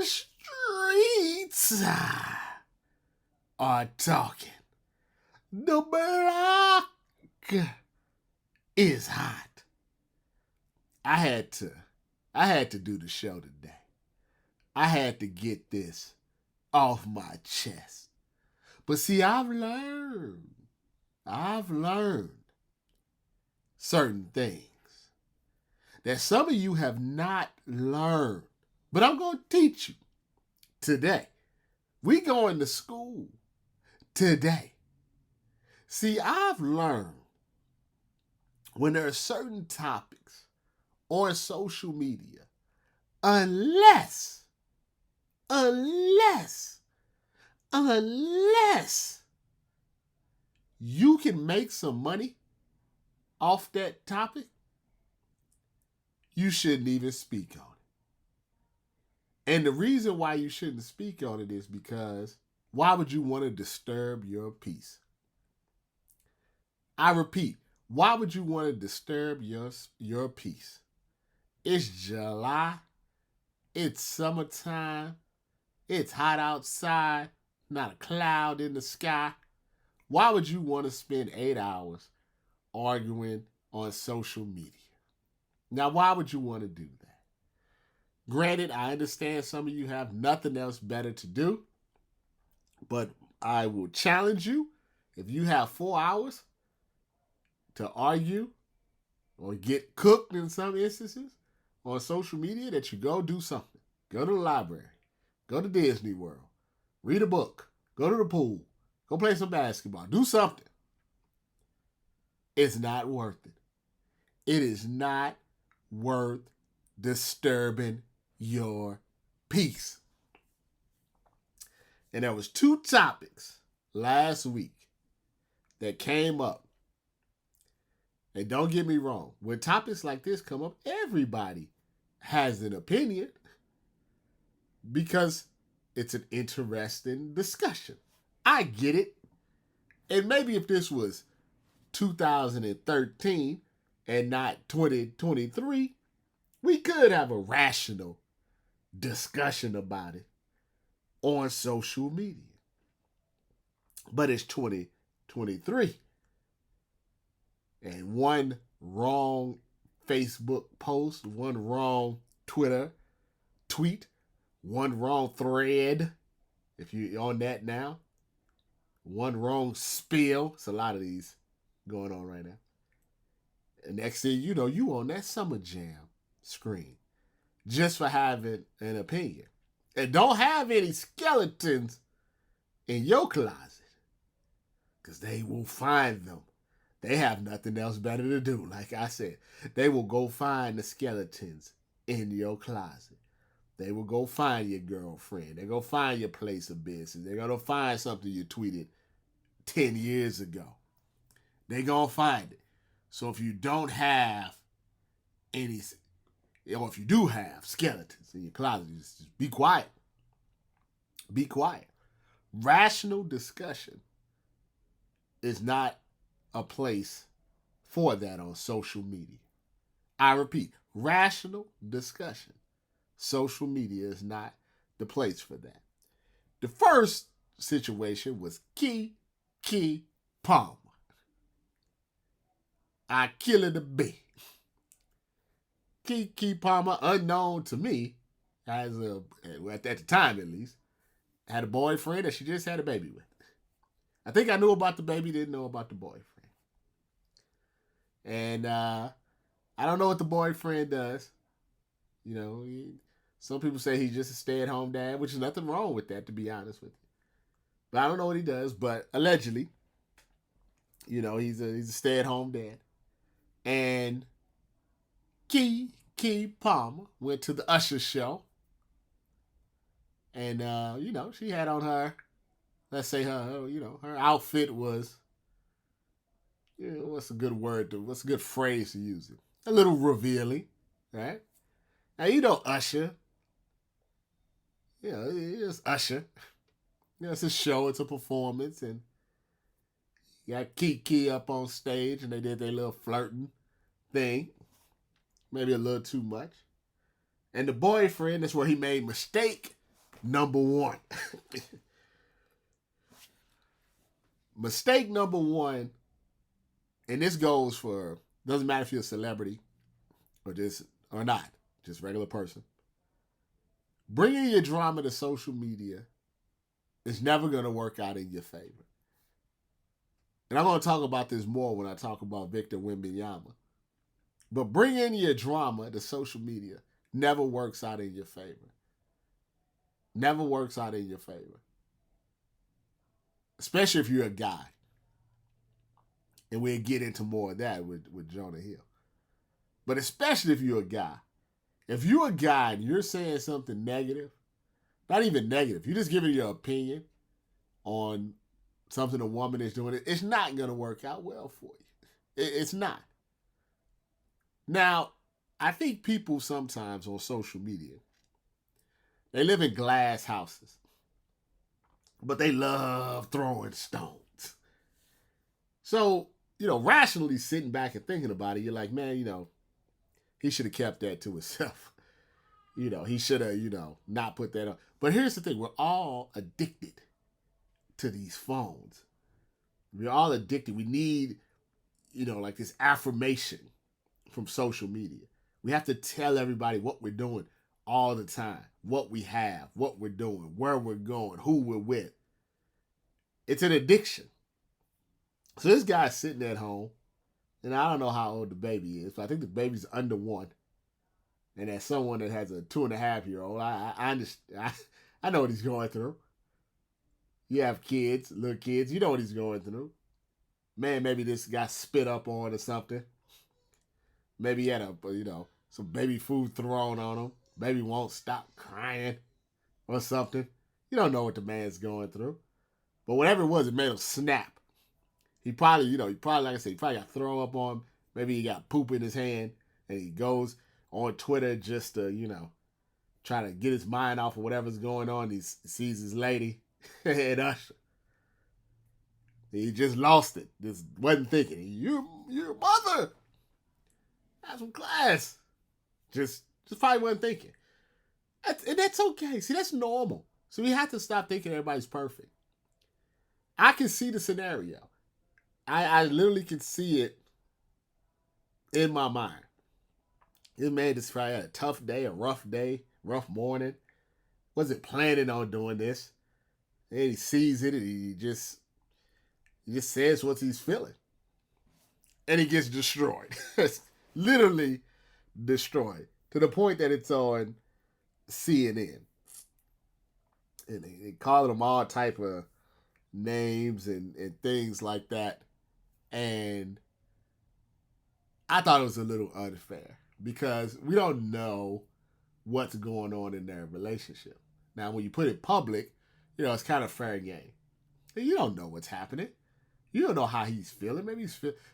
streets are talking. The block is hot. I had to do the show today. I had to get this off my chest. But see, I've learned certain things that some of you have not learned. But I'm going to teach you today. We going to school today. See, I've learned when there are certain topics on social media, unless you can make some money off that topic, you shouldn't even speak on it. And the reason why you shouldn't speak on it is because why would you want to disturb your peace? I repeat, why would you want to disturb your peace? It's July. It's summertime. It's hot outside. Not a cloud in the sky. Why would you want to spend 8 hours arguing on social media? Now, why would you want to do that? Granted, I understand some of you have nothing else better to do, but I will challenge you, if you have 4 hours to argue or get cooked in some instances on social media, that you go do something. Go to the library. Go to Disney World. Read a book. Go to the pool. Go play some basketball. Do something. It's not worth it. It is not worth disturbing your peace. And there was 2 topics last week that came up. And don't get me wrong, when topics like this come up, everybody has an opinion because it's an interesting discussion. I get it. And maybe if this was 2013 and not 2023, we could have a rational discussion about it on social media. But it's 2023. And one wrong Facebook post, one wrong Twitter tweet, one wrong thread, if you're on that now, one wrong spill. It's a lot of these going on right now. And next thing you know, you on that Summer Jam screen just for having an opinion. And don't have any skeletons in your closet, because they will find them. They have nothing else better to do. Like I said, they will go find the skeletons in your closet. They will go find your girlfriend. They're going to find your place of business. They're going to find something you tweeted 10 years ago. They're going to find it. So if you don't have any, or if you do have skeletons in your closet, just be quiet. Be quiet. Rational discussion is not a place for that on social media. I repeat, rational discussion. Social media is not the place for that. The first situation was Keke Palmer. I killed the bee. Keke Palmer, unknown to me, at the time at least, had a boyfriend that she just had a baby with. I think I knew about the baby, didn't know about the boyfriend. And I don't know what the boyfriend does. You know, some people say he's just a stay-at-home dad, which is nothing wrong with that, to be honest with you. But I don't know what he does. But allegedly, you know, he's a stay-at-home dad. And Keke Palmer went to the Usher show. And, you know, she had on her, let's say her outfit was, you know, what's a good phrase to use it? A little revealing, right? Now, you know Usher. You know, it's Usher. You know, it's a show, it's a performance, and you got Keke up on stage, and they did their little flirting thing. Maybe a little too much. And the boyfriend, that's where he made mistake number one. Mistake number one, and this goes for, doesn't matter if you're a celebrity or not, just regular person. Bringing your drama to social media is never going to work out in your favor. And I'm going to talk about this more when I talk about Victor Wembanyama. But bringing your drama to social media never works out in your favor. Never works out in your favor. Especially if you're a guy. And we'll get into more of that with Jonah Hill. But especially if you're a guy. If you're a guy and you're saying something negative, not even negative, you're just giving your opinion on something a woman is doing, it's not going to work out well for you. It's not. Now, I think people sometimes on social media, they live in glass houses, but they love throwing stones. So, rationally sitting back and thinking about it, you're like, man, he should have kept that to himself. He should have, not put that on. But here's the thing. We're all addicted to these phones. We're all addicted. We need, like this affirmation from social media. We have to tell everybody what we're doing all the time. What we have, what we're doing, where we're going, who we're with. It's an addiction. So this guy's sitting at home, and I don't know how old the baby is, but I think the baby's under 1. And as someone that has a 2.5-year-old, I understand. I know what he's going through. You have kids, little kids, you know what he's going through. Man, maybe this got spit up on or something. Maybe he had some baby food thrown on him. Baby won't stop crying or something. You don't know what the man's going through. But whatever it was, it made him snap. He probably, like I said, he probably got thrown up on him. Maybe he got poop in his hand and he goes on Twitter just to, try to get his mind off of whatever's going on. He sees his lady and Usher. He just lost it. Just wasn't thinking. Your mother. Have some class. Just probably wasn't thinking. And that's okay. See, that's normal. So we have to stop thinking everybody's perfect. I can see the scenario. I literally can see it in my mind. This man just probably had a tough day, rough morning. Wasn't planning on doing this. And he sees it and he just says what he's feeling. And he gets destroyed. Literally destroyed. To the point that it's on CNN. And they calling him all type of names and things like that. And I thought it was a little unfair because we don't know what's going on in their relationship. Now, when you put it public, it's kind of fair game. You don't know what's happening. You don't know how he's feeling. Maybe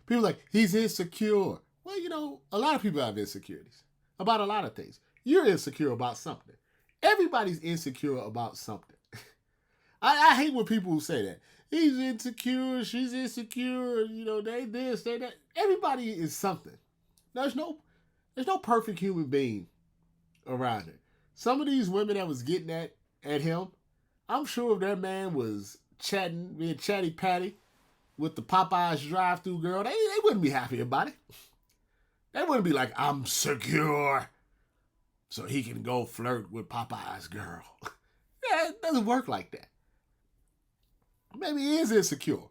people like, he's insecure. Well, a lot of people have insecurities about a lot of things. You're insecure about something. Everybody's insecure about something. I hate when people say that. He's insecure, she's insecure, they this, they that. Everybody is something. There's no perfect human being around here. Some of these women that was getting at him, I'm sure if that man was being chatty patty with the Popeyes drive-through girl, they wouldn't be happy about it. They wouldn't be like, I'm secure, so he can go flirt with Popeyes girl. Yeah, it doesn't work like that. Maybe he is insecure.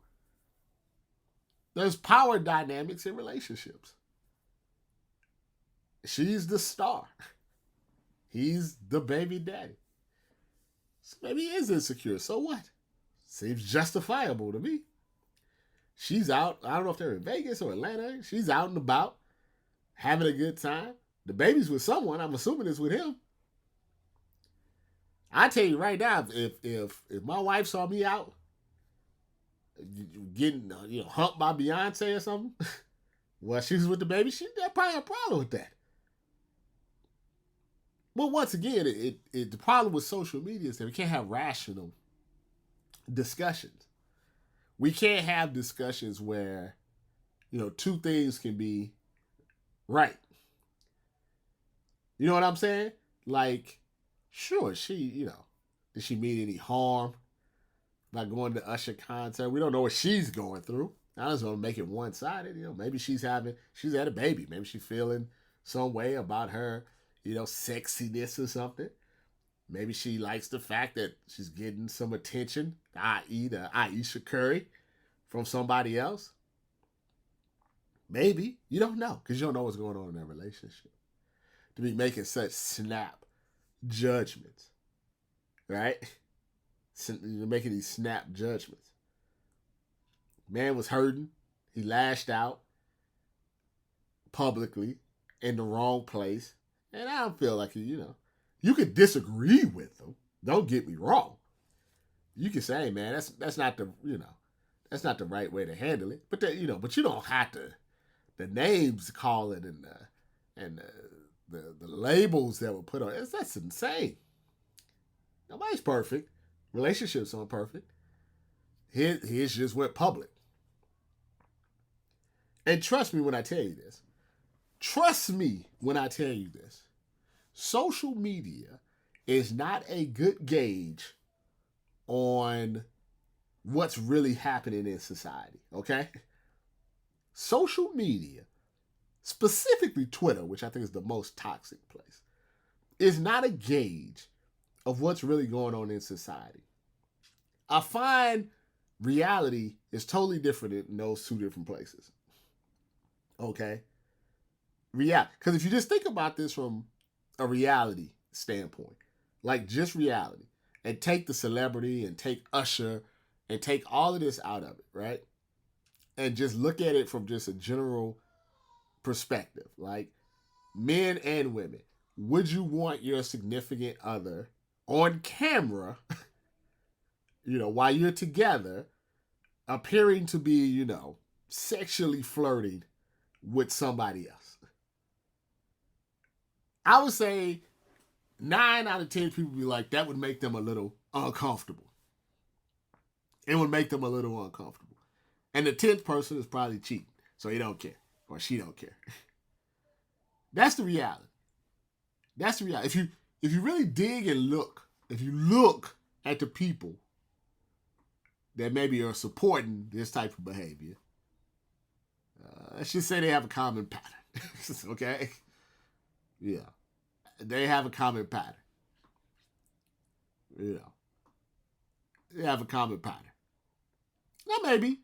There's power dynamics in relationships. She's the star. He's the baby daddy. So maybe he is insecure. So what? Seems justifiable to me. She's out. I don't know if they're in Vegas or Atlanta. She's out and about, having a good time. The baby's with someone. I'm assuming it's with him. I tell you right now, if my wife saw me out, getting humped by Beyonce or something, well, she was with the baby, she'd probably have a problem with that. But once again, the problem with social media is that we can't have rational discussions. We can't have discussions where, two things can be right. You know what I'm saying? Like, sure, she, Did she mean any harm by going to Usher concert? We don't know what she's going through. I just want to make it one sided. Maybe she's had a baby. Maybe she's feeling some way about her, sexiness or something. Maybe she likes the fact that she's getting some attention, i.e., the Aisha Curry from somebody else. Maybe. You don't know because you don't know what's going on in that relationship. To be making such snap judgments, right? You're making these snap judgments. Man was hurting. He lashed out publicly in the wrong place. And I don't feel like, you could disagree with him. Don't get me wrong. You can say, hey, man, that's not that's not the right way to handle it. But but you don't have to. The names call it and the labels that were put on it, that's insane. Nobody's perfect. Relationships aren't perfect. His just went public. And trust me when I tell you this. Trust me when I tell you this. Social media is not a good gauge on what's really happening in society, okay? Social media, specifically Twitter, which I think is the most toxic place, is not a gauge of what's really going on in society. I find reality is totally different in those two different places. Okay? Because if you just think about this from a reality standpoint, like just reality, and take the celebrity and take Usher and take all of this out of it, right? And just look at it from just a general perspective, like men and women. Would you want your significant other on camera, while you're together, appearing to be, sexually flirting with somebody else? I would say 9 out of 10 people be like, that would make them a little uncomfortable. It would make them a little uncomfortable. And the 10th person is probably cheating, so he don't care, or she don't care. That's the reality. That's the reality. If you really dig and look, if you look at the people that maybe are supporting this type of behavior, let's just say they have a common pattern. Okay? Yeah. They have a common pattern. They have a common pattern. Now maybe,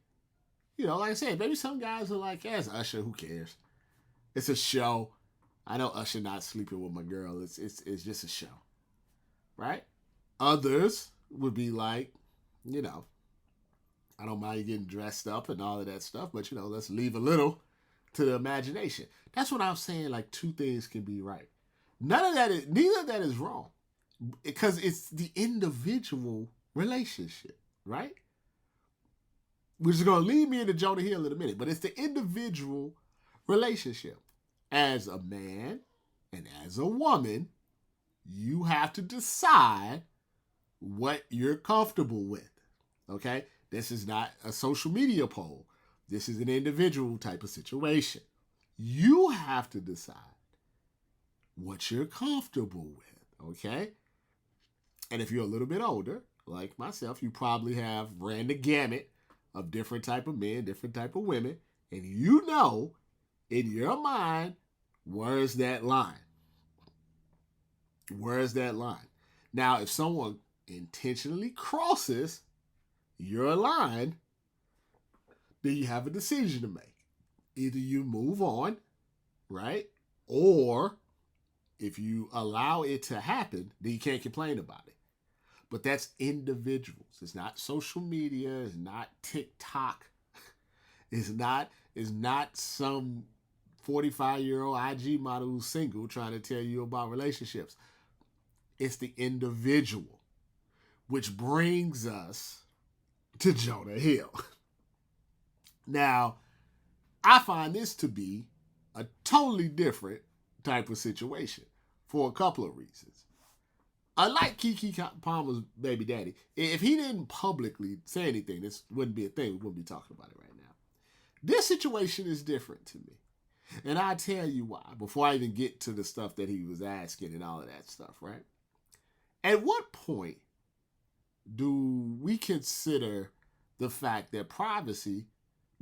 like I said, maybe some guys are like, yeah, it's Usher, who cares? It's a show. I know Usher not sleeping with my girl. It's just a show. Right? Others would be like, I don't mind getting dressed up and all of that stuff, but let's leave a little to the imagination. That's what I'm saying. Like, two things can be right. Neither of that is wrong, because it's the individual relationship, right? Which is going to lead me into Jonah Hill in a minute, but it's the individual relationship. As a man and as a woman, you have to decide what you're comfortable with. Okay? This is not a social media poll. This is an individual type of situation. You have to decide what you're comfortable with. Okay? And if you're a little bit older, like myself, you probably have ran the gamut of different type of men, different type of women, and in your mind, where's that line? Where's that line? Now, if someone intentionally crosses your line, then you have a decision to make. Either you move on, right? Or if you allow it to happen, then you can't complain about it. But that's individuals. It's not social media. It's not TikTok. It's not some 45-year-old IG model who's single trying to tell you about relationships. It's the individual. Which brings us to Jonah Hill. Now, I find this to be a totally different type of situation for a couple of reasons. Unlike Keke Palmer's baby daddy, if he didn't publicly say anything, this wouldn't be a thing. We wouldn't be talking about it right now. This situation is different to me. And I'll tell you why, before I even get to the stuff that he was asking and all of that stuff, right? At what point do we consider the fact that privacy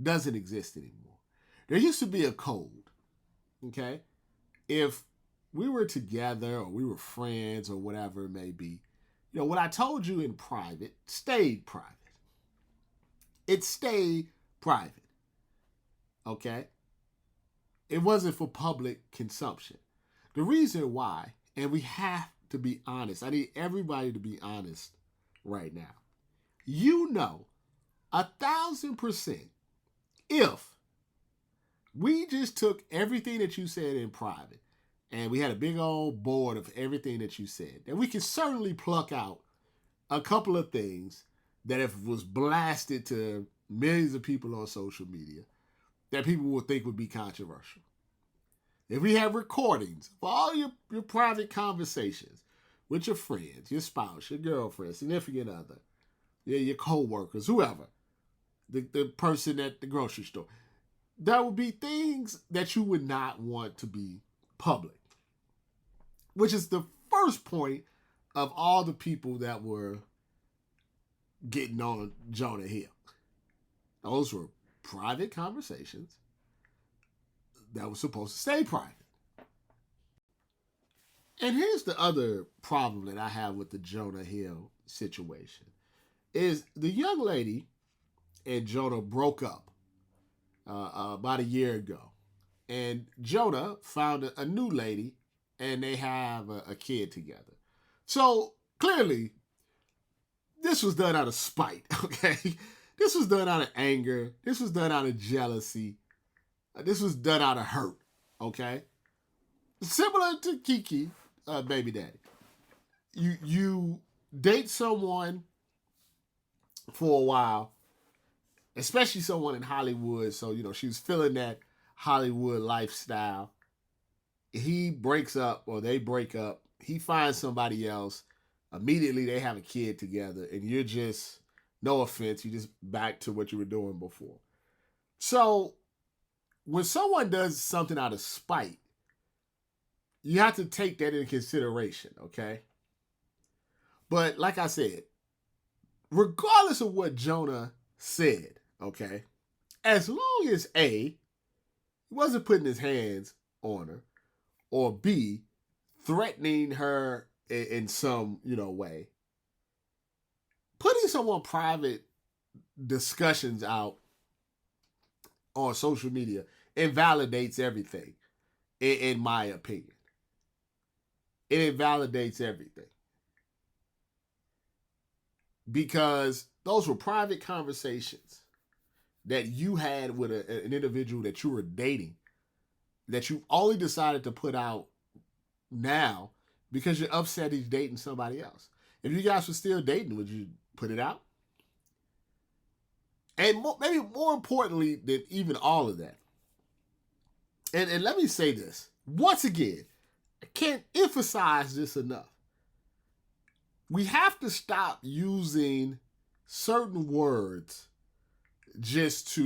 doesn't exist anymore? There used to be a code, okay? If we were together or we were friends or whatever it may be, what I told you in private stayed private. It stayed private, okay? It wasn't for public consumption. The reason why, and we have to be honest, I need everybody to be honest right now. 1,000%, if we just took everything that you said in private and we had a big old board of everything that you said, then we could certainly pluck out a couple of things that if it was blasted to millions of people on social media, that people would think would be controversial. If we have recordings of all your private conversations with your friends, your spouse, your girlfriend, significant other, your co-workers, whoever, the person at the grocery store, there would be things that you would not want to be public, which is the first point of all the people that were getting on Jonah Hill. Those were private conversations that were supposed to stay private. And here's the other problem that I have with the Jonah Hill situation is the young lady and Jonah broke up about a year ago. And Jonah found a new lady and they have a kid together. So clearly, this was done out of spite, okay? This was done out of anger. This was done out of jealousy. This was done out of hurt, okay? Similar to Keke, baby daddy. You date someone for a while, especially someone in Hollywood. So, she was feeling that Hollywood lifestyle. He breaks up or they break up. He finds somebody else. Immediately they have a kid together and you're just, no offense, you're just back to what you were doing before. So when someone does something out of spite, you have to take that into consideration, okay? But like I said, regardless of what Jonah said, okay, as long as A, he wasn't putting his hands on her, or B, threatening her in some, way, putting someone private discussions out on social media invalidates everything, in my opinion. It invalidates everything. Because those were private conversations that you had with an individual that you were dating, that you only decided to put out now because you're upset he's dating somebody else. If you guys were still dating, would you put it out? And maybe more importantly than even all of that, and let me say this, once again, I can't emphasize this enough. We have to stop using certain words just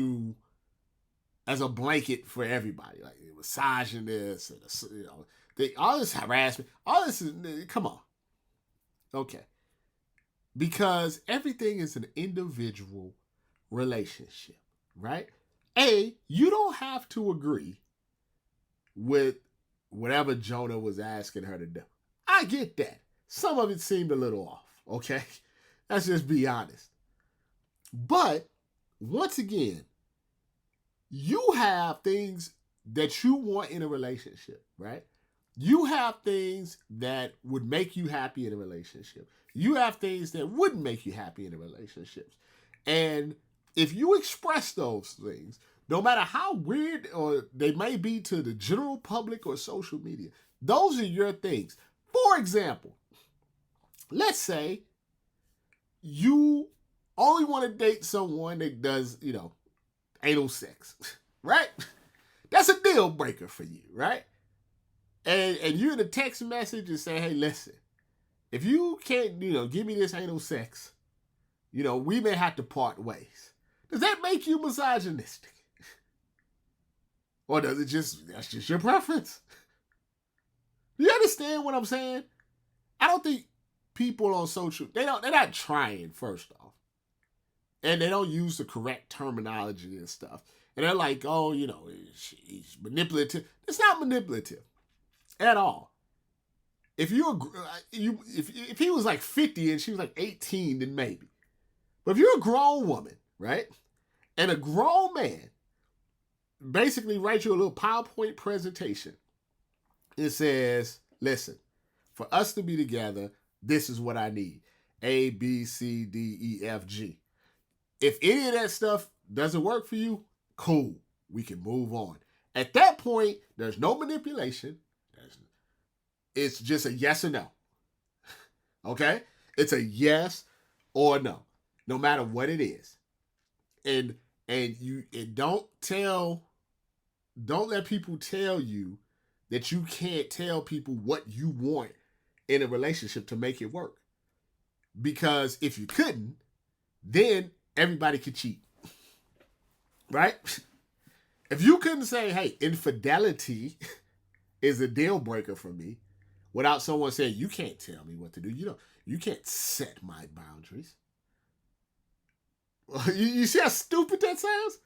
as a blanket for everybody, like misogynist and all this harassment, all this is, come on, okay, because everything is an individual relationship, right? You don't have to agree with whatever Jonah was asking her to do. I get that. Some of it seemed a little off, okay? Let's just be honest. But, once again, you have things that you want in a relationship, right? You have things that would make you happy in a relationship. You have things that wouldn't make you happy in a relationship. And if you express those things, no matter how weird or they may be to the general public or social media, those are your things. For example, let's say you only want to date someone that does, anal sex, right? That's a deal breaker for you, right? And you're in a text message and say, hey, listen, if you can't, give me this anal sex, we may have to part ways. Does that make you misogynistic? Or does that's just your preference? You understand what I'm saying? I don't think people on social, they're not trying, first off. And they don't use the correct terminology and stuff. And they're like, oh, he's manipulative. It's not manipulative at all. If if he was like 50 and she was like 18, then maybe. But if you're a grown woman, right? And a grown man basically writes you a little PowerPoint presentation. It says, listen, for us to be together, this is what I need. A, B, C, D, E, F, G. If any of that stuff doesn't work for you, cool. We can move on. At that point, there's no manipulation. It's just a yes or no. Okay? It's a yes or no, no matter what it is. And don't let people tell you that you can't tell people what you want in a relationship to make it work. Because if you couldn't, then everybody could cheat. Right? If you couldn't say, hey, infidelity is a deal breaker for me, without someone saying, you can't tell me what to do. You can't set my boundaries. You see how stupid that sounds?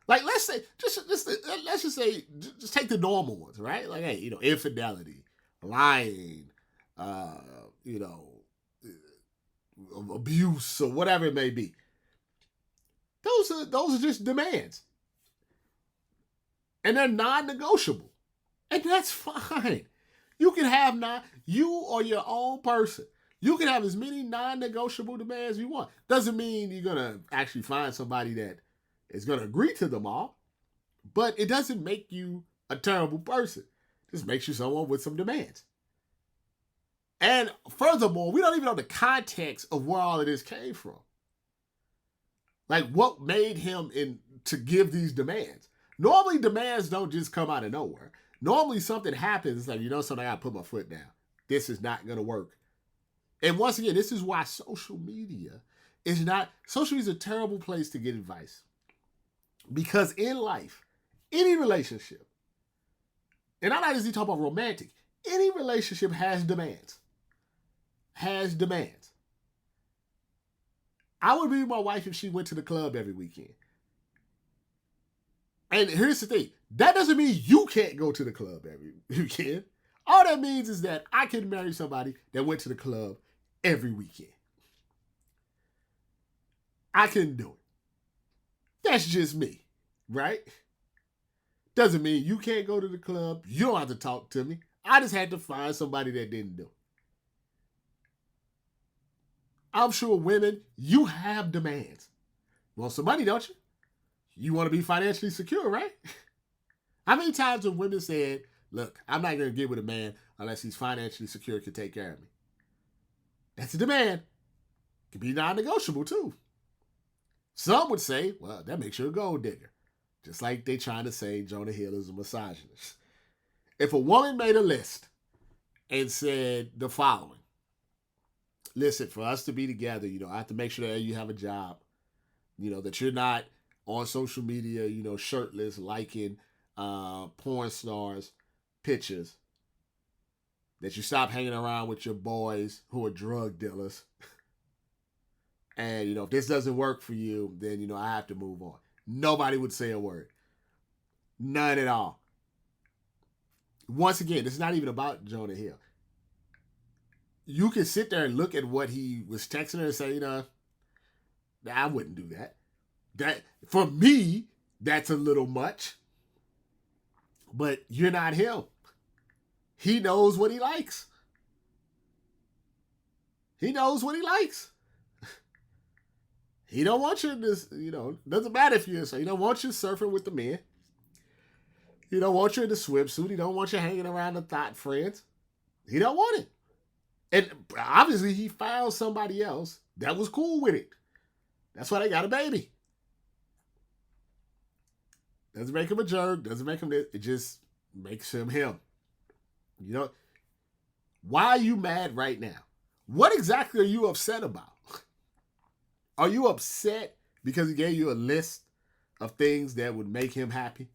Like, let's say, let's just say, just take the normal ones, right? Like, hey, infidelity, lying, abuse, or whatever it may be. Those are just demands. And they're non-negotiable. And that's fine. You can have you or your own person. You can have as many non-negotiable demands you want. Doesn't mean you're going to actually find somebody that is going to agree to them all. But it doesn't make you a terrible person. It just makes you someone with some demands. And furthermore, we don't even know the context of where all of this came from. Like, what made him to give these demands? Normally, demands don't just come out of nowhere. Normally, something happens, like, something, I got to put my foot down. This is not going to work. And once again, this is why social media is a terrible place to get advice. Because in life, any relationship, and I'm not just talking about romantic, any relationship has demands. Has demands. I would be with my wife if she went to the club every weekend. And here's the thing. That doesn't mean you can't go to the club every weekend. All that means is that I can marry somebody that went to the club every weekend. I couldn't do it. That's just me, right? Doesn't mean you can't go to the club. You don't have to talk to me. I just had to find somebody that didn't do it. I'm sure women, you have demands. You want some money, don't you? You want to be financially secure, right? How many times have women said, look, I'm not going to get with a man unless he's financially secure, can take care of me? That's a demand. It can be non-negotiable too. Some would say, well, that makes you a gold digger. Just like they trying to say Jonah Hill is a misogynist. If a woman made a list and said the following, listen, for us to be together, I have to make sure that you have a job, that you're not on social media, shirtless, liking porn stars pictures, that you stop hanging around with your boys who are drug dealers. And, if this doesn't work for you, then, I have to move on. Nobody would say a word. None at all. Once again, it's not even about Jonah Hill. You can sit there and look at what he was texting her and say, I wouldn't do that. That, for me, that's a little much. But you're not him. He knows what he likes. He knows what he likes. He don't want you to, doesn't matter if you're, so he don't want you surfing with the men. He don't want you in the swimsuit. He don't want you hanging around the thought friends. He don't want it. And obviously he found somebody else that was cool with it. That's why they got a baby. Doesn't make him a jerk. Doesn't make him this. It just makes him him. Why are you mad right now? What exactly are you upset about? Are you upset because he gave you a list of things that would make him happy?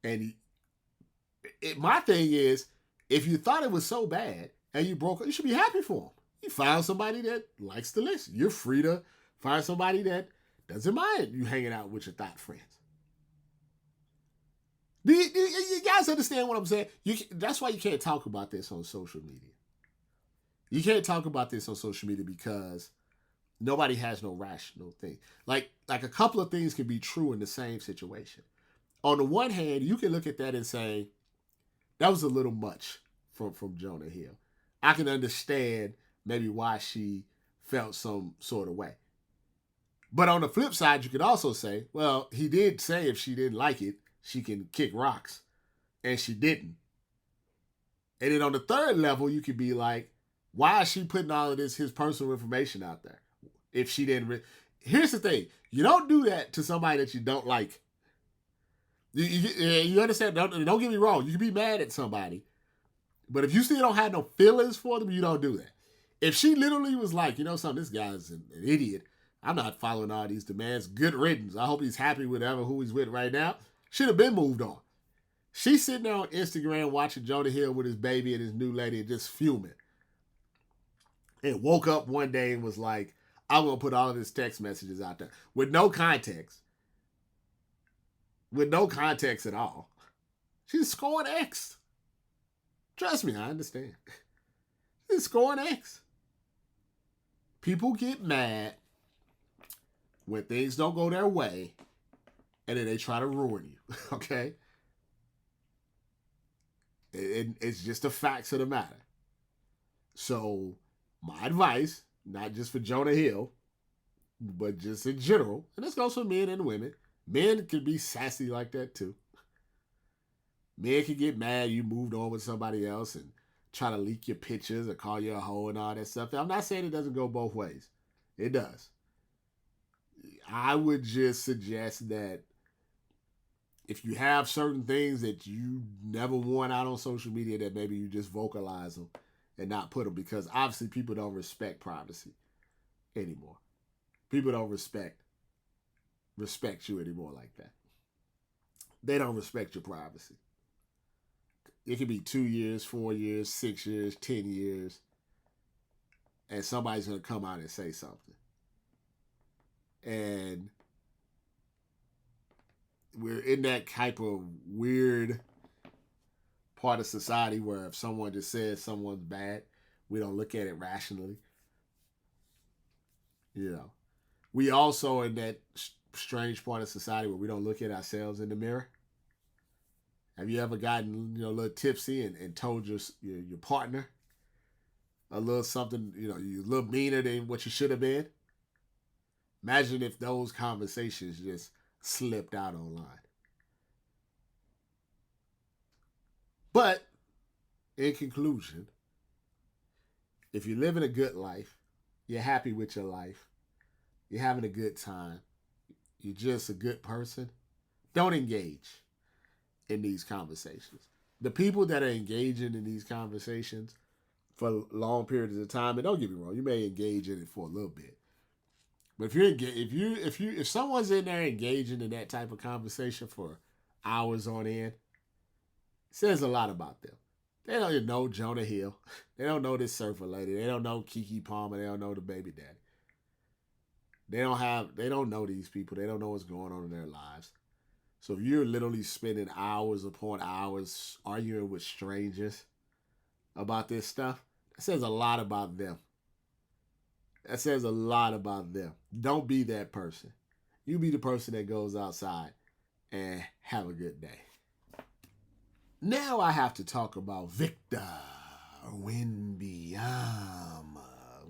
And my thing is, if you thought it was so bad and you broke up, you should be happy for him. You find somebody that likes to listen. You're free to find somebody that doesn't mind you hanging out with your thought friends. You guys understand what I'm saying? That's why you can't talk about this on social media. You can't talk about this on social media because nobody has no rational thing. Like a couple of things can be true in the same situation. On the one hand, you can look at that and say, that was a little much from Jonah Hill. I can understand maybe why she felt some sort of way. But on the flip side, you could also say, well, he did say if she didn't like it, she can kick rocks. And she didn't. And then on the third level, you could be like, why is she putting all of this, his personal information out there? If she didn't. Here's the thing. You don't do that to somebody that you don't like. You understand? Don't get me wrong. You can be mad at somebody. But if you still don't have no feelings for them, you don't do that. If she literally was like, you know something, this guy's an idiot. I'm not following all these demands. Good riddance. I hope he's happy with who he's with right now. Should have been moved on. She's sitting there on Instagram watching Jonah Hill with his baby and his new lady and just fuming. And woke up one day and was like, I'm going to put all of his text messages out there. With no context. With no context at all. She's scoring X. Trust me, I understand. She's scoring X. People get mad when things don't go their way and then they try to ruin you. Okay? It's just the facts of the matter. So, my advice, not just for Jonah Hill, but just in general, and this goes for men and women. Men can be sassy like that too. Men can get mad you moved on with somebody else and try to leak your pictures or call you a hoe and all that stuff. I'm not saying it doesn't go both ways. It does. I would just suggest that if you have certain things that you never want out on social media, that maybe you just vocalize them and not put them, because obviously people don't respect privacy anymore. People don't respect you anymore like that. They don't respect your privacy. It could be 2 years, 4 years, 6 years, 10 years, and somebody's going to come out and say something. And we're in that type of weird part of society where if someone just says someone's bad, we don't look at it rationally. You know, we also in that strange part of society where we don't look at ourselves in the mirror. Have you ever gotten, a little tipsy and told your partner a little something, you're a little meaner than what you should have been? Imagine if those conversations just slipped out online. But in conclusion, if you're living a good life, you're happy with your life, you're having a good time, you're just a good person, don't engage in these conversations. The people that are engaging in these conversations for long periods of time, and don't get me wrong, you may engage in it for a little bit, but if someone's in there engaging in that type of conversation for hours on end, it says a lot about them. They don't even know Jonah Hill. They don't know this surfer lady. They don't know Keke Palmer. They don't know the baby daddy. They don't know these people. They don't know what's going on in their lives. So if you're literally spending hours upon hours arguing with strangers about this stuff, that says a lot about them. That says a lot about them. Don't be that person. You be the person that goes outside and have a good day. Now I have to talk about Victor Wembanyama.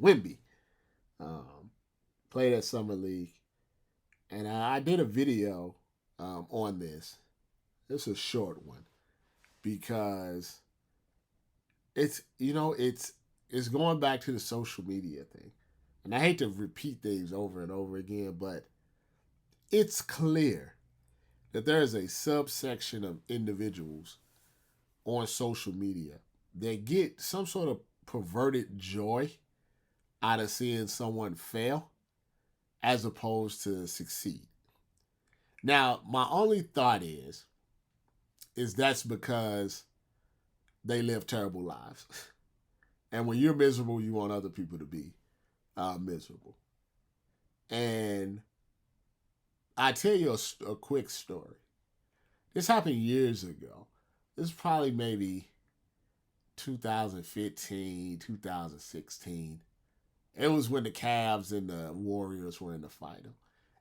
Wemby. Played at Summer League. And I did a video on this. It's a short one because it's going back to the social media thing. And I hate to repeat things over and over again, but it's clear that there is a subsection of individuals on social media that get some sort of perverted joy out of seeing someone fail as opposed to succeed. Now, my only thought is that's because they live terrible lives. And when you're miserable, you want other people to be miserable. And I tell you a quick story. This happened years ago. This is probably maybe 2015, 2016. It was when the Cavs and the Warriors were in the final.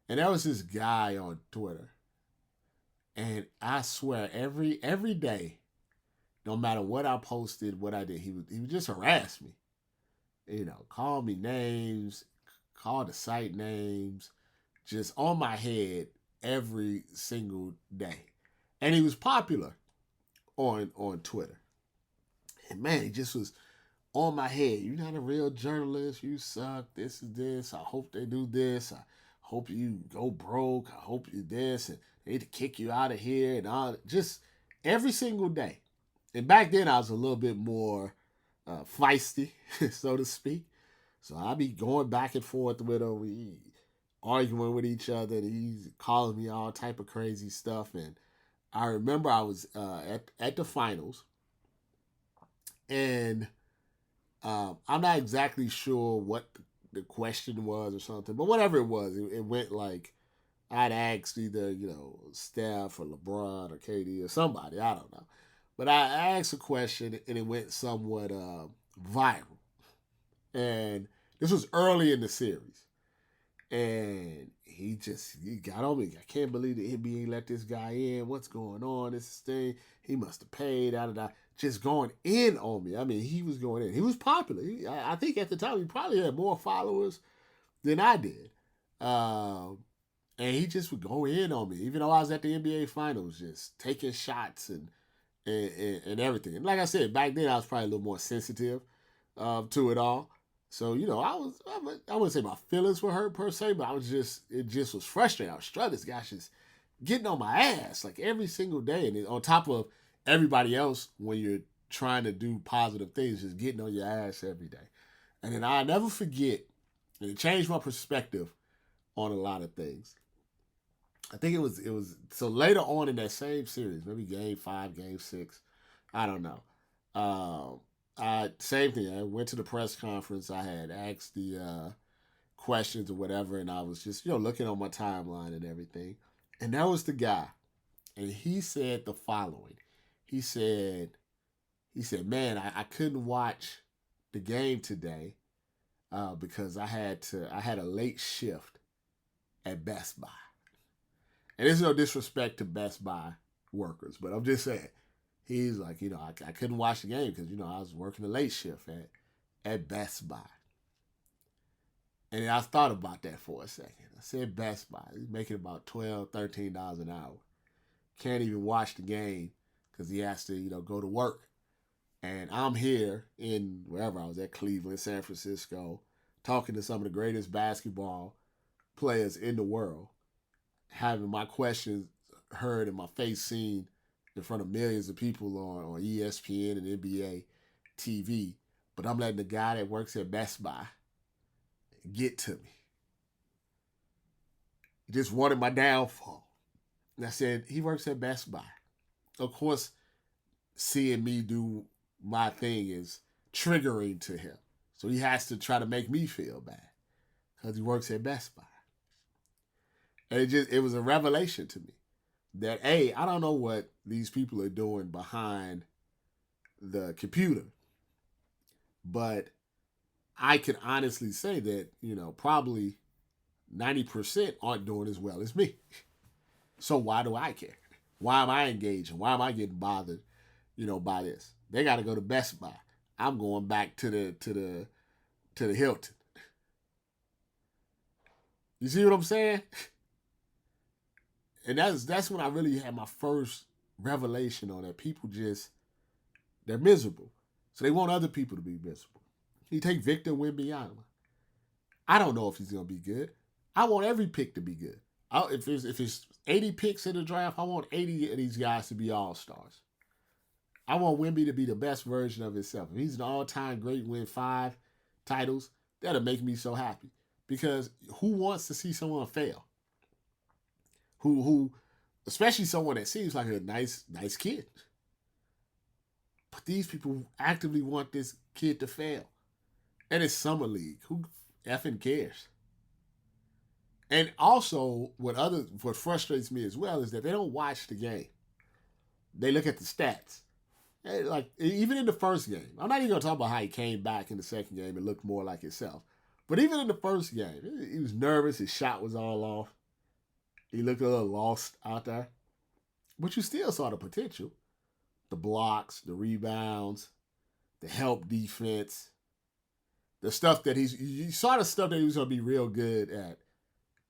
And there was this guy on Twitter. And I swear, every day, no matter what I posted, what I did, he would just harass me. Call me names, call the site names, just on my head every single day. And he was popular on Twitter. And man, he just was on my head. You're not a real journalist. You suck. This is this. I hope they do this. I hope you go broke. I hope you this. And they need to kick you out of here. And all. Just every single day. And back then, I was a little bit more feisty, so to speak. So I'd be going back and forth with him, arguing with each other. And he's calling me all type of crazy stuff. And I remember I was at the finals. And I'm not exactly sure what the question was or something, but whatever it was, it went like I'd asked either, Steph or LeBron or KD or somebody, I don't know. But I asked a question and it went somewhat viral. And this was early in the series. And he got on me. I can't believe the NBA let this guy in. What's going on? This thing. He must have paid. Just going in on me. I mean, he was going in. He was popular. I think at the time he probably had more followers than I did. And he just would go in on me, even though I was at the NBA Finals, just taking shots and everything. And like I said, back then I was probably a little more sensitive to it all. So, I wouldn't say my feelings were hurt per se, but it just was frustrating. I was struggling. This guy's just getting on my ass like every single day. And on top of everybody else, when you're trying to do positive things, just getting on your ass every day. And then I never forget, and it changed my perspective on a lot of things. I think it was so later on in that same series, maybe game 5, game 6, I don't know. Same thing. I went to the press conference. I had asked the questions or whatever, and I was just looking on my timeline and everything. And that was the guy, and he said the following. He said, man, I couldn't watch the game today because I had a late shift at Best Buy. And there's no disrespect to Best Buy workers, but I'm just saying, he's like, I couldn't watch the game because, I was working a late shift at Best Buy. And I thought about that for a second. I said Best Buy. He's making about $12, $13 an hour. Can't even watch the game because he has to, go to work. And I'm here in wherever I was at, Cleveland, San Francisco, talking to some of the greatest basketball players in the world, having my questions heard and my face seen in front of millions of people on ESPN and NBA TV. But I'm letting the guy that works at Best Buy get to me. He just wanted my downfall. And I said, he works at Best Buy. Of course, seeing me do my thing is triggering to him. So he has to try to make me feel bad because he works at Best Buy. And it was a revelation to me that, I don't know what these people are doing behind the computer, but I can honestly say that, probably 90% aren't doing as well as me. So why do I care? Why am I engaging? Why am I getting bothered, by this? They got to go to Best Buy. I'm going back to the Hilton. You see what I'm saying? And that's when I really had my first revelation on that. People they're miserable. So they want other people to be miserable. You take Victor Wembanyama. I don't know if he's going to be good. I want every pick to be good. If it's 80 picks in the draft, I want 80 of these guys to be all-stars. I want Wemby to be the best version of himself. If he's an all-time great, win 5 titles, that'll make me so happy. Because who wants to see someone fail? Who, especially someone that seems like a nice kid. But these people actively want this kid to fail. And it's summer league. Who effing cares? And also, what frustrates me as well is that they don't watch the game. They look at the stats. Like even in the first game, I'm not even gonna talk about how he came back in the second game and looked more like himself. But even in the first game, he was nervous. His shot was all off. He looked a little lost out there. But you still saw the potential, the blocks, the rebounds, the help defense, the stuff that you saw the stuff that he was gonna be real good at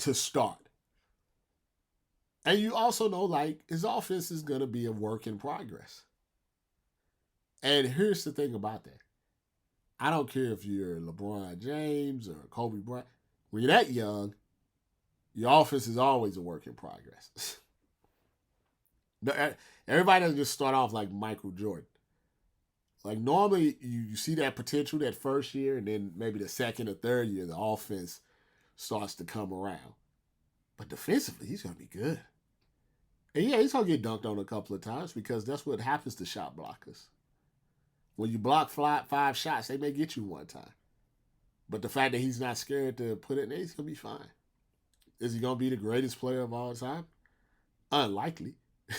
to start. And you also know, like, his offense is going to be a work in progress. And here's the thing about that. I don't care if you're LeBron James or Kobe Bryant. When you're that young, your offense is always a work in progress. Everybody doesn't just start off like Michael Jordan. Like, normally, you see that potential that first year, and then maybe the second or third year, the offense starts to come around. But defensively, he's going to be good. And yeah, he's going to get dunked on a couple of times because that's what happens to shot blockers. When you block 5 shots, they may get you one time. But the fact that he's not scared to put it in there, he's going to be fine. Is he going to be the greatest player of all time? Unlikely.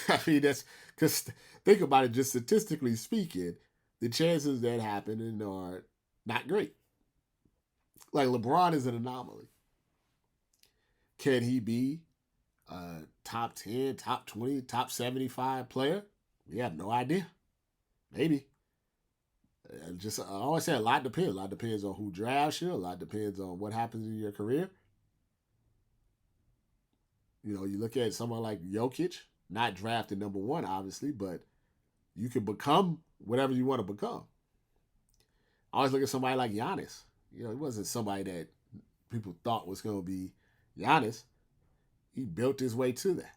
I mean, that's because think about it, just statistically speaking, the chances that happen are not great. Like LeBron is an anomaly. Can he be a top 10, top 20, top 75 player? We have no idea. Maybe. I always say a lot depends. A lot depends on who drafts you. A lot depends on what happens in your career. You know, you look at someone like Jokic, not drafted number 1, obviously, but you can become whatever you want to become. I always look at somebody like Giannis. You know, he wasn't somebody that people thought was going to be Giannis. He built his way to that.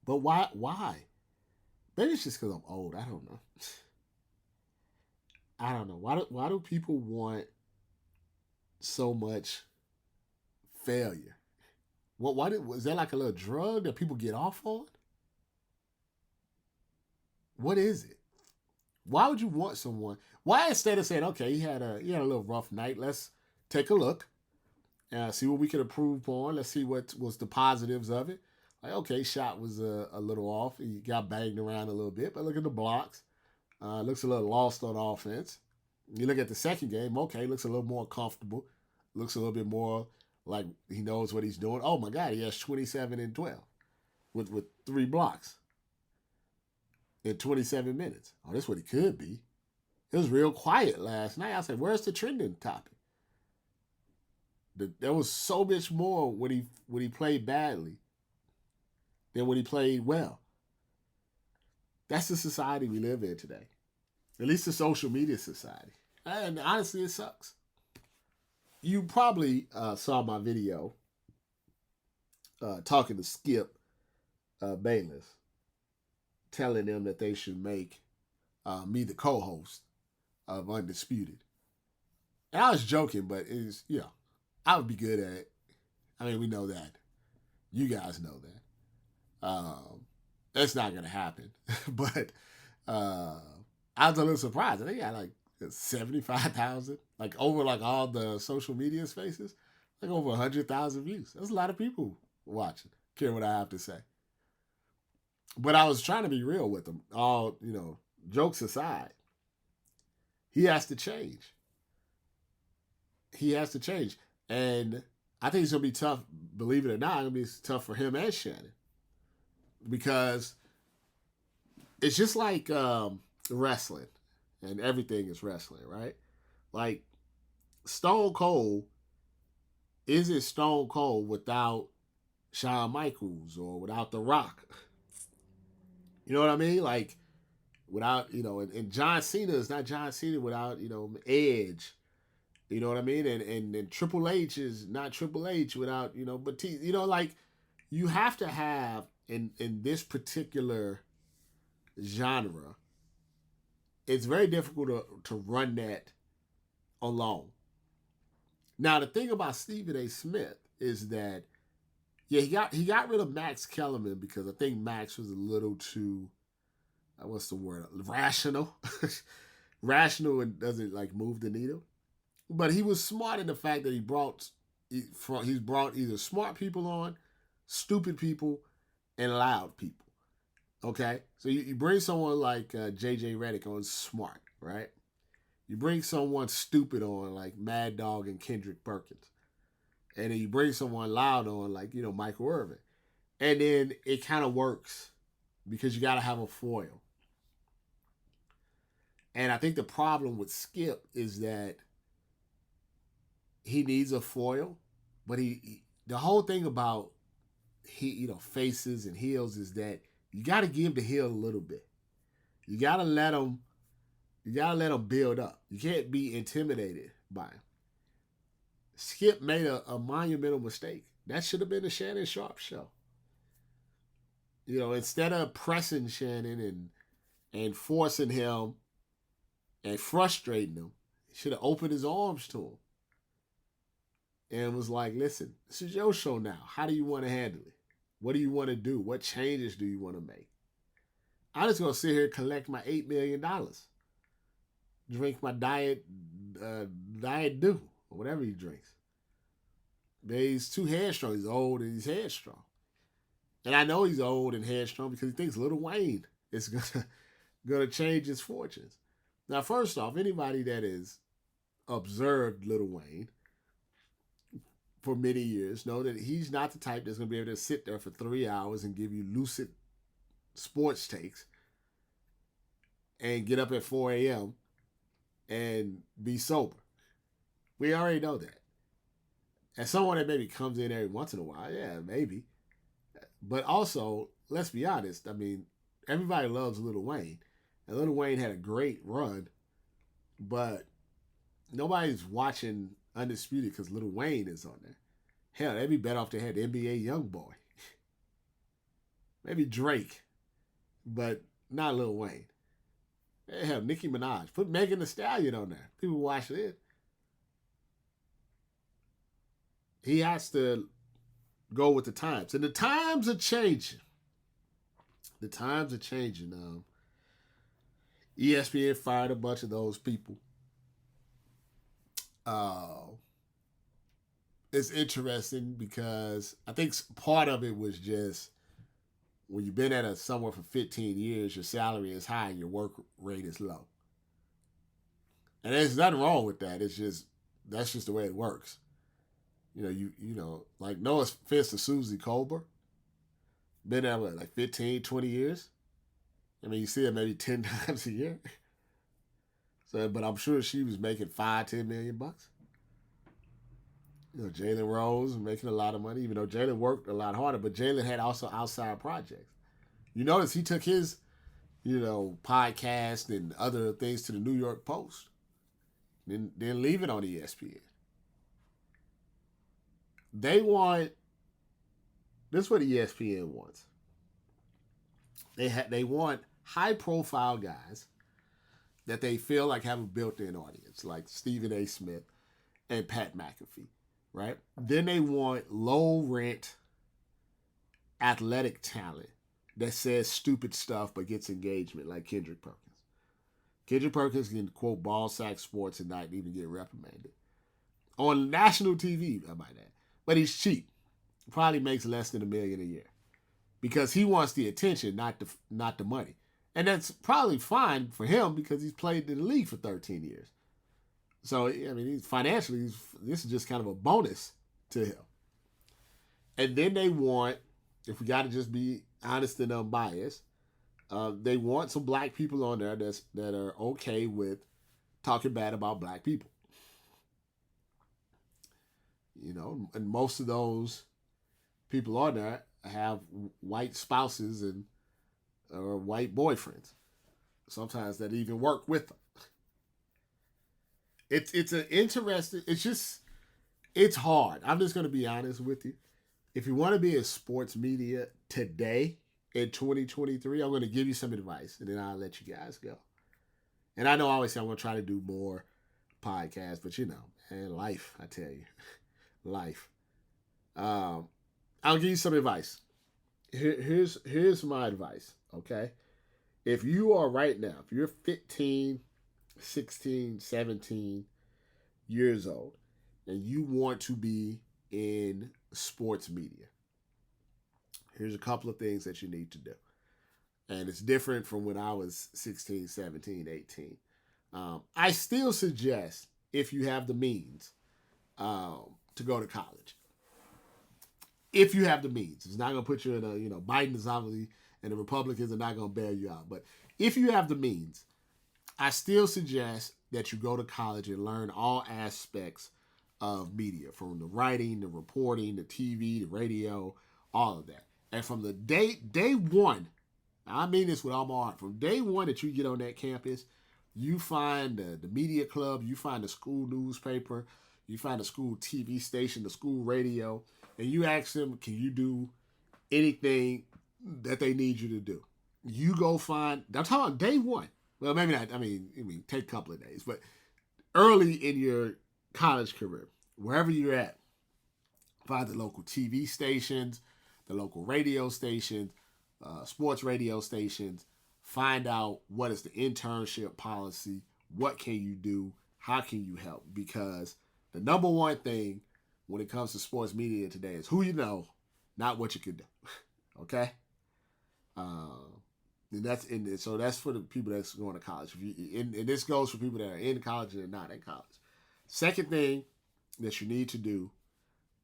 But why? Maybe it's just because I'm old. I don't know. I don't know. Why do people want so much failure? Was that like a little drug that people get off on? What is it? Why would you want someone? Why instead of saying, okay, he had a little rough night, let's take a look, see what we can improve upon. Let's see what was the positives of it. Like, okay, shot was a little off. He got banged around a little bit, but look at the blocks. Looks a little lost on offense. You look at the second game, okay, looks a little more comfortable. Looks a little bit more like he knows what he's doing. Oh my God, he has 27 and 12 with 3 blocks in 27 minutes. Oh, that's what he could be. It was real quiet last night. I said, where's the trending topic? There was so much more when he played badly than when he played well. That's the society we live in today. At least the social media society. And honestly, it sucks. You probably saw my video talking to Skip Bayless, telling them that they should make me the co-host of Undisputed. And I was joking, but it's, I would be good at it. I mean, we know that. You guys know that. That's not going to happen. But I was a little surprised. They got like 75,000, like over like all the social media spaces, like over 100,000 views. That's a lot of people watching. Care what I have to say. But I was trying to be real with them. All, jokes aside, he has to change. He has to change. And I think it's going to be tough, believe it or not, it's going to be tough for him and Shannon. Because it's just like wrestling. And everything is wrestling, right? Like, Stone Cold isn't Stone Cold without Shawn Michaels or without The Rock. You know what I mean? Like, without, and John Cena is not John Cena without, Edge. You know what I mean? And Triple H is not Triple H without, Batista. Like, you have to have, in this particular genre, it's very difficult to run that alone. Now, the thing about Stephen A. Smith is that, he got rid of Max Kellerman because I think Max was a little too what's the word? Rational. Rational and doesn't like move the needle. But he was smart in the fact that he's brought either smart people on, stupid people, and loud people. Okay, so you bring someone like JJ Redick on smart, right? You bring someone stupid on like Mad Dog and Kendrick Perkins, and then you bring someone loud on like Michael Irvin, and then it kind of works because you got to have a foil. And I think the problem with Skip is that he needs a foil, but the whole thing about faces and heels is that you got to give the heel a little bit. You got to let them. You got to let them build up. You can't be intimidated by him. Skip made a monumental mistake. That should have been the Shannon Sharp show. Instead of pressing Shannon and forcing him and frustrating him, he should have opened his arms to him and was like, listen, this is your show now. How do you want to handle it? What do you want to do? What changes do you want to make? I'm just going to sit here and collect my $8 million. Drink my diet dew, or whatever he drinks. But he's too headstrong. He's old and he's headstrong. And I know he's old and headstrong because he thinks Lil Wayne is gonna change his fortunes. Now, first off, anybody that has observed Lil Wayne for many years know that he's not the type that's gonna be able to sit there for 3 hours and give you lucid sports takes and get up at 4 a.m. and be sober. We already know that. And someone that maybe comes in every once in a while, yeah, maybe. But also, let's be honest. I mean, everybody loves Lil Wayne. And Lil Wayne had a great run, but nobody's watching Undisputed because Lil Wayne is on there. Hell, they'd be better off they had NBA Youngboy. Maybe Drake, but not Lil Wayne. They have Nicki Minaj. Put Megan Thee Stallion on there. People watch it. He has to go with the times. And the times are changing. The times are changing. ESPN fired a bunch of those people. It's interesting because I think part of it was just when you've been at somewhere for 15 years, your salary is high and your work rate is low. And there's nothing wrong with that. That's just the way it works. Like no offense to Susie Colbert. Been there like 15, 20 years. I mean, you see her maybe 10 times a year. So, but I'm sure she was making $5-10 million. Jalen Rose was making a lot of money, even though Jalen worked a lot harder. But Jalen had also outside projects. You notice he took his, podcast and other things to the New York Post. Then leave it on ESPN. They want. This is what ESPN wants. They want high profile guys that they feel like have a built-in audience, like Stephen A. Smith and Pat McAfee, right? Then they want low rent athletic talent that says stupid stuff but gets engagement, like Kendrick Perkins. Kendrick Perkins can quote ball sack sports and not even get reprimanded on national TV, I might add. But he's cheap. Probably makes less than $1 million a year because he wants the attention, not the money. And that's probably fine for him because he's played in the league for 13 years. So, I mean, financially, this is just kind of a bonus to him. And then they want, if we got to just be honest and unbiased, they want some black people on there that are okay with talking bad about black people. And most of those people on there have white spouses or white boyfriends. Sometimes that even work with them. It's an interesting. It's hard. I'm just going to be honest with you. If you want to be in sports media today in 2023, I'm going to give you some advice, and then I'll let you guys go. And I know I always say I'm going to try to do more podcasts, but man, life, I tell you, life. I'll give you some advice. Here's my advice, okay? If you are right now, if you're 15, 16, 17 years old, and you want to be in sports media, here's a couple of things that you need to do. And it's different from when I was 16, 17, 18. I still suggest, if you have the means, to go to college. If you have the means. It's not going to put you in a, Biden is obviously, and the Republicans are not going to bail you out. But if you have the means, I still suggest that you go to college and learn all aspects of media, from the writing, the reporting, the TV, the radio, all of that. And from the day one, I mean this with all my heart, from day one that you get on that campus, you find the media club, you find the school newspaper, you find the school TV station, the school radio, and you ask them, can you do anything that they need you to do? You go find, I'm talking about day one. Well, maybe not, I mean, take a couple of days, but early in your college career, wherever you're at, find the local TV stations, the local radio stations, sports radio stations. Find out what is the internship policy, what can you do, how can you help? Because the number one thing when it comes to sports media today is who you know, not what you can do. Okay? So that's for the people that's going to college. And this goes for people that are in college and not in college. Second thing that you need to do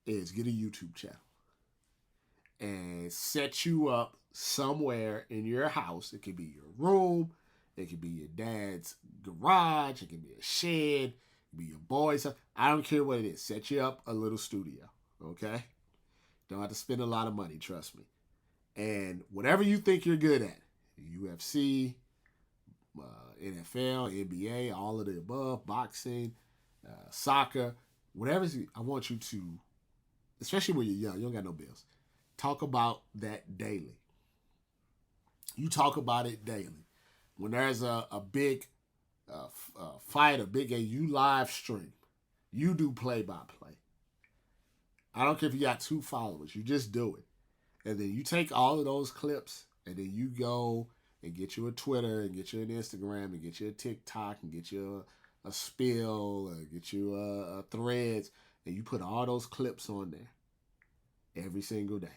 is get a YouTube channel and set you up somewhere in your house. It could be your room, it could be your dad's garage, it could be a shed, it could be your boy's house. I don't care what it is. Set you up a little studio, okay? Don't have to spend a lot of money, trust me. And whatever you think you're good at, UFC, NFL, NBA, all of the above, boxing, soccer, whatever, I want you to, especially when you're young, you don't got no bills, talk about that daily. You talk about it daily. When there's a big fight, a big game, you live stream. You do play-by-play. I don't care if you got 2 followers. You just do it. And then you take all of those clips, and then you go and get you a Twitter, and get you an Instagram, and get you a TikTok, and get you a Spill, and get you a Threads, and you put all those clips on there every single day.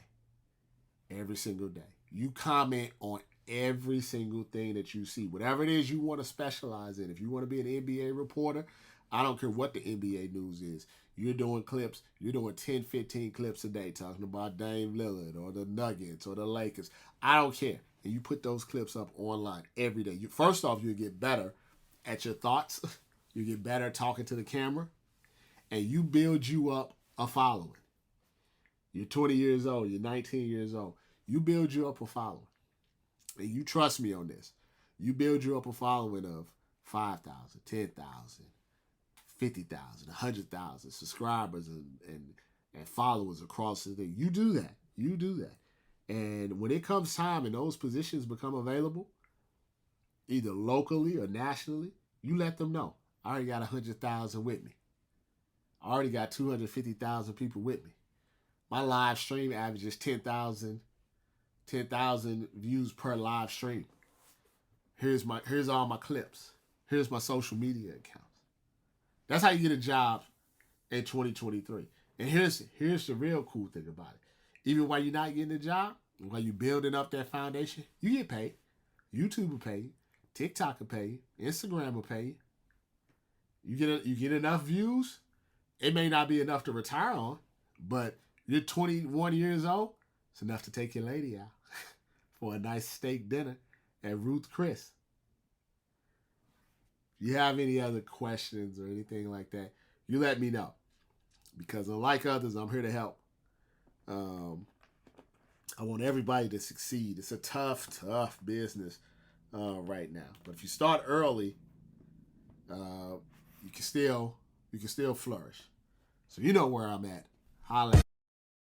Every single day. You comment on every single thing that you see. Whatever it is you want to specialize in. If you want to be an NBA reporter, I don't care what the NBA news is. You're doing clips. You're doing 10, 15 clips a day talking about Dame Lillard or the Nuggets or the Lakers. I don't care. And you put those clips up online every day. First off, you get better at your thoughts. You get better at talking to the camera. And you build you up a following. You're 20 years old. You're 19 years old. You build you up a following. And you trust me on this. You build you up a following of 5,000, 10,000, 50,000, 100,000 subscribers and followers across the thing. You do that. You do that. And when it comes time and those positions become available, either locally or nationally, you let them know. I already got 100,000 with me. I already got 250,000 people with me. My live stream averages 10,000 views per live stream. Here's all my clips. Here's my social media accounts. That's how you get a job in 2023. And here's the real cool thing about it. Even while you're not getting a job, while you're building up that foundation, you get paid. YouTube will pay you. TikTok will pay you. Instagram will pay you. You get enough views. It may not be enough to retire on, but you're 21 years old. It's enough to take your lady out for a nice steak dinner at Ruth Chris. If you have any other questions or anything like that, you let me know. Because unlike others, I'm here to help. I want everybody to succeed. It's a tough business right now. But if you start early, you can still flourish. So you know where I'm at. Holla.